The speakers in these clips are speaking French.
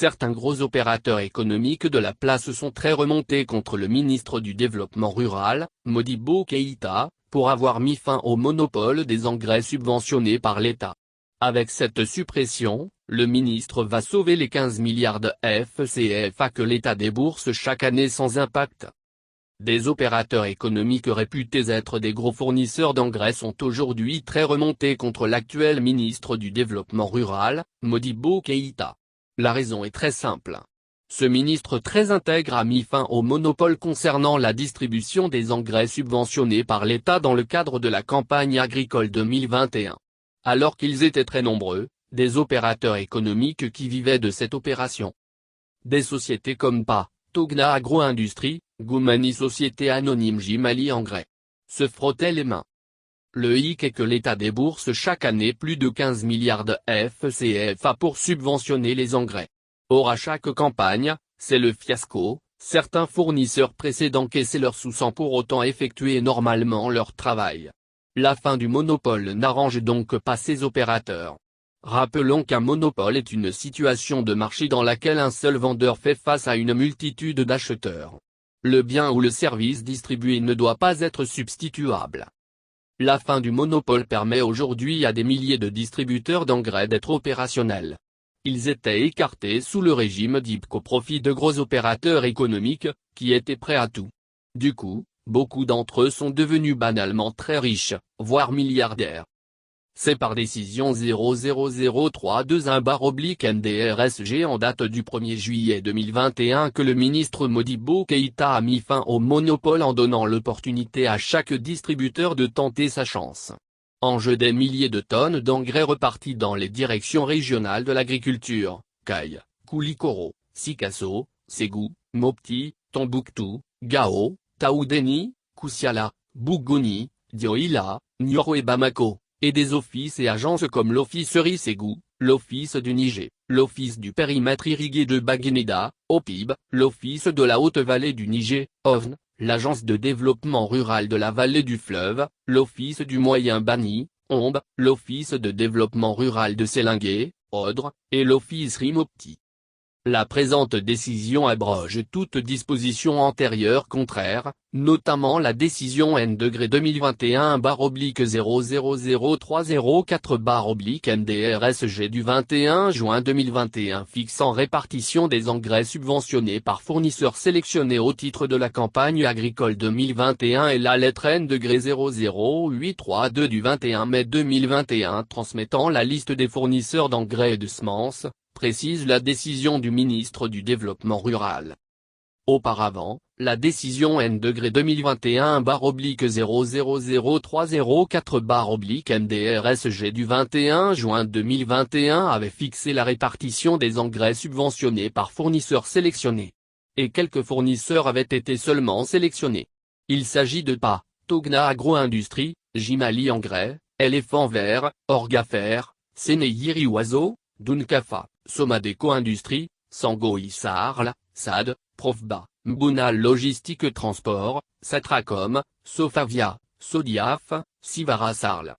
Certains gros opérateurs économiques de la place sont très remontés contre le ministre du Développement rural, Modibo Keïta, pour avoir mis fin au monopole des engrais subventionnés par l'État. Avec cette suppression, le ministre va sauver les 15 milliards de FCFA que l'État débourse chaque année sans impact. Des opérateurs économiques réputés être des gros fournisseurs d'engrais sont aujourd'hui très remontés contre l'actuel ministre du Développement rural, Modibo Keïta. La raison est très simple. Ce ministre très intègre a mis fin au monopole concernant la distribution des engrais subventionnés par l'État dans le cadre de la campagne agricole 2021. Alors qu'ils étaient très nombreux, des opérateurs économiques qui vivaient de cette opération. Des sociétés comme PA, Togna Agro-Industrie, Goumani Société Anonyme Jimali Engrais, se frottaient les mains. Le hic est que l'État débourse chaque année plus de 15 milliards de FCFA pour subventionner les engrais. Or à chaque campagne, c'est le fiasco, certains fournisseurs précédents caissaient leurs sous sans pour autant effectuer normalement leur travail. La fin du monopole n'arrange donc pas ces opérateurs. Rappelons qu'un monopole est une situation de marché dans laquelle un seul vendeur fait face à une multitude d'acheteurs. Le bien ou le service distribué ne doit pas être substituable. La fin du monopole permet aujourd'hui à des milliers de distributeurs d'engrais d'être opérationnels. Ils étaient écartés sous le régime d'IPC au profit de gros opérateurs économiques, qui étaient prêts à tout. Du coup, beaucoup d'entre eux sont devenus banalement très riches, voire milliardaires. C'est par décision 00032-1/NDRSG en date du 1er juillet 2021 que le ministre Modibo Keïta a mis fin au monopole en donnant l'opportunité à chaque distributeur de tenter sa chance. Enjeu des milliers de tonnes d'engrais repartis dans les directions régionales de l'agriculture, Kayes, Koulikoro, Sikasso, Ségou, Mopti, Tombouctou, Gao, Taoudéni, Koussiala, Bougouni, Dioïla, Nioro et Bamako, et des offices et agences comme l'Officerie Ségou, l'Office du Niger, l'Office du périmètre irrigué de Baguénéda, OPIB, l'Office de la Haute-Vallée du Niger, OVN, l'Agence de développement rural de la vallée du fleuve, l'Office du Moyen Bani, OMB, l'Office de développement rural de Sélingué, ODRE, et l'Office Rimopti. La présente décision abroge toute disposition antérieure contraire, notamment la décision N-0003004/NDRSG du 21 juin 2021 fixant répartition des engrais subventionnés par fournisseurs sélectionnés au titre de la campagne agricole 2021 et la lettre N-00832 du 21 mai 2021 transmettant la liste des fournisseurs d'engrais et de semences, précise la décision du ministre du Développement rural. Auparavant, la décision N-0003004/NDRSG du 21 juin 2021 avait fixé la répartition des engrais subventionnés par fournisseurs sélectionnés. Et quelques fournisseurs avaient été seulement sélectionnés. Il s'agit de PA, Togna Agro-Industrie, Jimali Engrais, Éléphant Vert, Orgafer, Sénéyiri Oiseau, Dunkafa, Somadeco Industrie, Sangoï Sarl, SAD, Profba, Mbuna Logistique Transport, Satracom, Sofavia, Sodiaf, Sivara Sarl.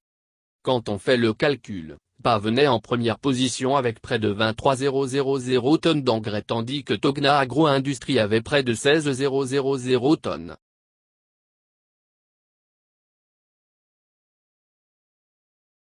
Quand on fait le calcul, PA venait en première position avec près de 23 000 tonnes d'engrais tandis que Togna Agro-Industrie avait près de 16 000 tonnes.